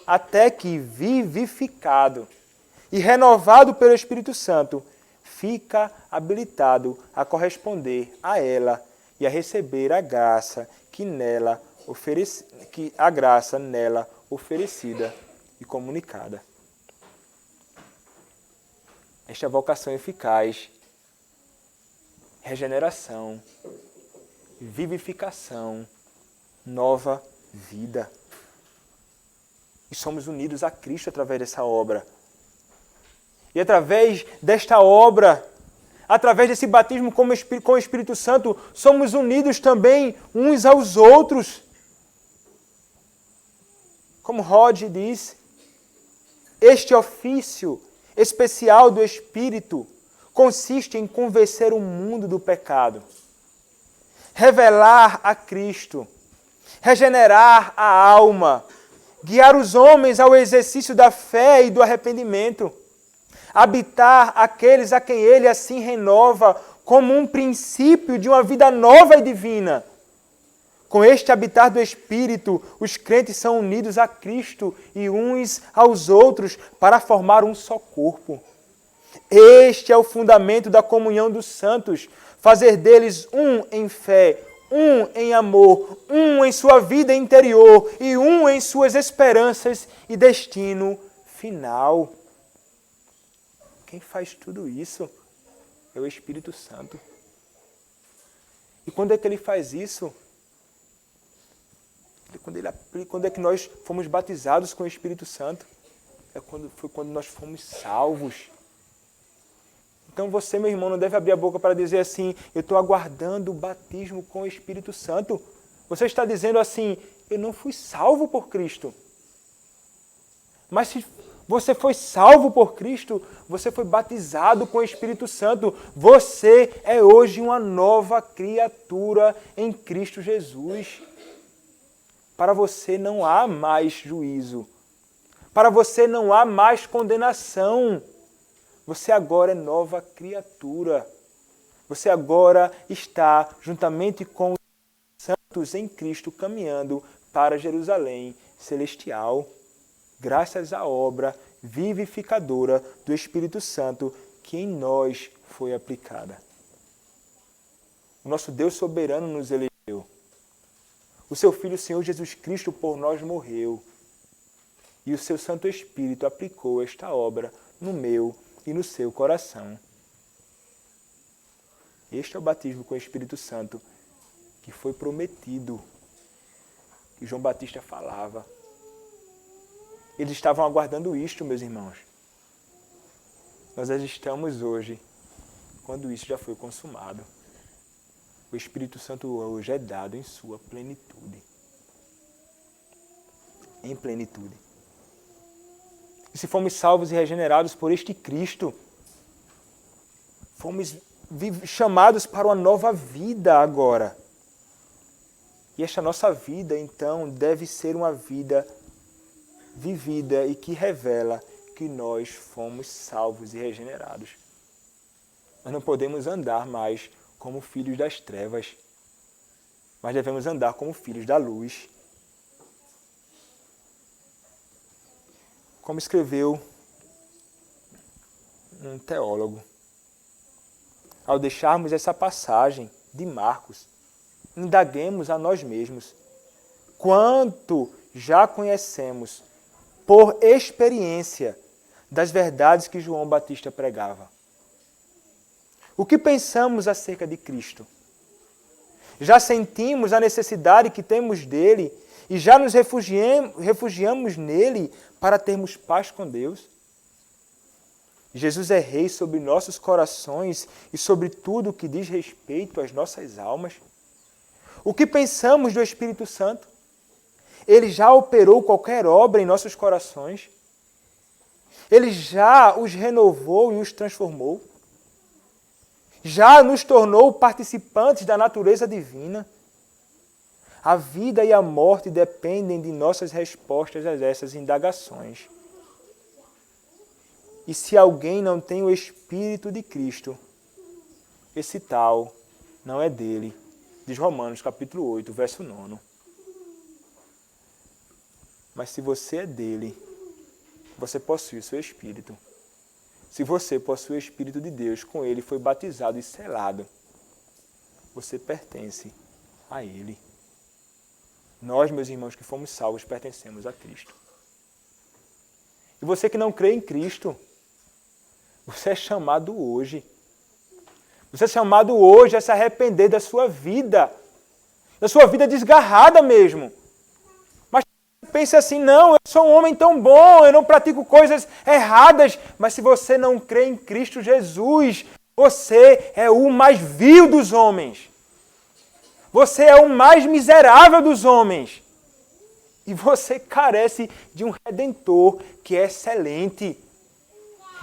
até que, vivificado e renovado pelo Espírito Santo, fica habilitado a corresponder a ela e a receber a graça nela oferecida e comunicada. Esta vocação eficaz, regeneração, vivificação, nova vida. E somos unidos a Cristo através dessa obra. E através desta obra, através desse batismo com o Espírito Santo, somos unidos também uns aos outros. Como Rod diz, este ofício especial do Espírito consiste em convencer o mundo do pecado, revelar a Cristo, regenerar a alma, guiar os homens ao exercício da fé e do arrependimento, habitar aqueles a quem Ele assim renova como um princípio de uma vida nova e divina. Com este habitar do Espírito, os crentes são unidos a Cristo e uns aos outros para formar um só corpo. Este é o fundamento da comunhão dos santos, fazer deles um em fé, um em amor, um em sua vida interior e um em suas esperanças e destino final. Quem faz tudo isso é o Espírito Santo. E quando é que ele faz isso? Quando é que nós fomos batizados com o Espírito Santo? Foi quando nós fomos salvos. Então você, meu irmão, não deve abrir a boca para dizer assim, eu estou aguardando o batismo com o Espírito Santo. Você está dizendo assim, eu não fui salvo por Cristo. Mas se você foi salvo por Cristo, você foi batizado com o Espírito Santo. Você é hoje uma nova criatura em Cristo Jesus. Para você não há mais juízo. Para você não há mais condenação. Você agora é nova criatura. Você agora está, juntamente com os santos em Cristo, caminhando para Jerusalém celestial, graças à obra vivificadora do Espírito Santo que em nós foi aplicada. O nosso Deus soberano nos elegeu. O seu Filho, o Senhor Jesus Cristo, por nós morreu. E o seu Santo Espírito aplicou esta obra no meu e no seu coração. Este é o batismo com o Espírito Santo que foi prometido, que João Batista falava. Eles estavam aguardando isto, meus irmãos. Nós estamos hoje, quando isso já foi consumado. O Espírito Santo hoje é dado em sua plenitude. Em plenitude. E se fomos salvos e regenerados por este Cristo, fomos chamados para uma nova vida agora. E esta nossa vida, então, deve ser uma vida vivida e que revela que nós fomos salvos e regenerados. Nós não podemos andar mais como filhos das trevas, mas devemos andar como filhos da luz. Como escreveu um teólogo, ao deixarmos essa passagem de Marcos, indaguemos a nós mesmos quanto já conhecemos por experiência das verdades que João Batista pregava. O que pensamos acerca de Cristo? Já sentimos a necessidade que temos dele e já nos refugiamos nele para termos paz com Deus? Jesus é Rei sobre nossos corações e sobre tudo o que diz respeito às nossas almas. O que pensamos do Espírito Santo? Ele já operou qualquer obra em nossos corações? Ele já os renovou e os transformou? Já nos tornou participantes da natureza divina? A vida e a morte dependem de nossas respostas a essas indagações. E se alguém não tem o Espírito de Cristo, esse tal não é dele, diz Romanos capítulo 8, verso 9. Mas se você é dele, você possui o seu Espírito. Se você possui o Espírito de Deus, com ele foi batizado e selado, você pertence a ele. Nós, meus irmãos, que fomos salvos, pertencemos a Cristo. E você que não crê em Cristo, você é chamado hoje. Você é chamado hoje a se arrepender da sua vida desgarrada mesmo. Mas pense assim, não, eu sou um homem tão bom, eu não pratico coisas erradas. Mas se você não crê em Cristo Jesus, você é o mais vil dos homens. Você é o mais miserável dos homens. E você carece de um Redentor que é excelente.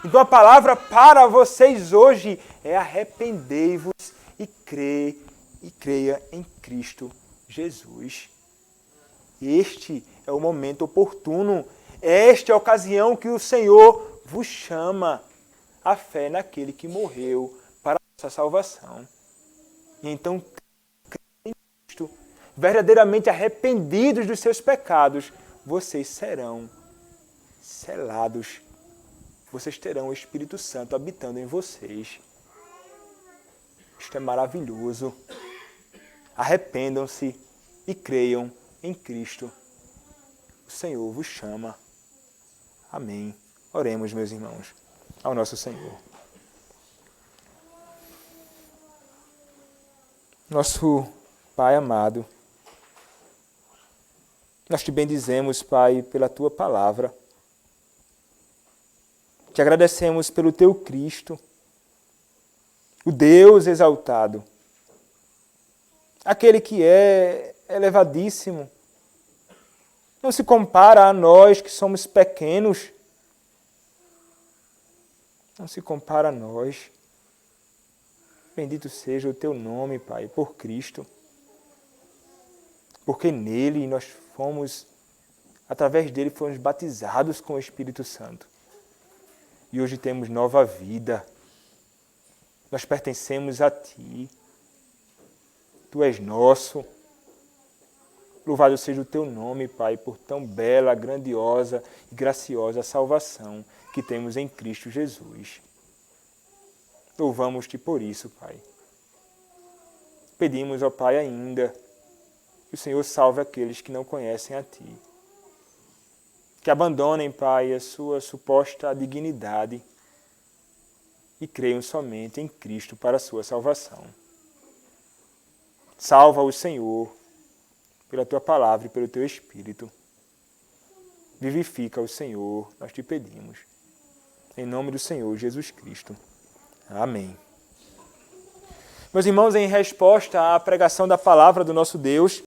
Então a palavra para vocês hoje é arrependei-vos e creia em Cristo Jesus. Este é o momento oportuno. Esta é a ocasião que o Senhor vos chama à fé naquele que morreu para a nossa salvação. E então, verdadeiramente arrependidos dos seus pecados, vocês serão selados. Vocês terão o Espírito Santo habitando em vocês. Isto é maravilhoso. Arrependam-se e creiam em Cristo. O Senhor vos chama. Amém. Oremos, meus irmãos, ao nosso Senhor. Nosso Pai amado, nós te bendizemos, Pai, pela Tua palavra. Te agradecemos pelo Teu Cristo, o Deus exaltado, aquele que é elevadíssimo. Não se compara a nós que somos pequenos. Não se compara a nós. Bendito seja o Teu nome, Pai, por Cristo. Porque nele nós fomos, através dele, fomos batizados com o Espírito Santo. E hoje temos nova vida. Nós pertencemos a Ti. Tu és nosso. Louvado seja o Teu nome, Pai, por tão bela, grandiosa e graciosa salvação que temos em Cristo Jesus. Louvamos-Te por isso, Pai. Pedimos, ó Pai, ainda que o Senhor salve aqueles que não conhecem a Ti. Que abandonem, Pai, a sua suposta dignidade e creiam somente em Cristo para a sua salvação. Salva-os, Senhor, pela Tua palavra e pelo Teu Espírito. Vivifica-o, Senhor, nós te pedimos. Em nome do Senhor Jesus Cristo. Amém. Meus irmãos, em resposta à pregação da palavra do nosso Deus,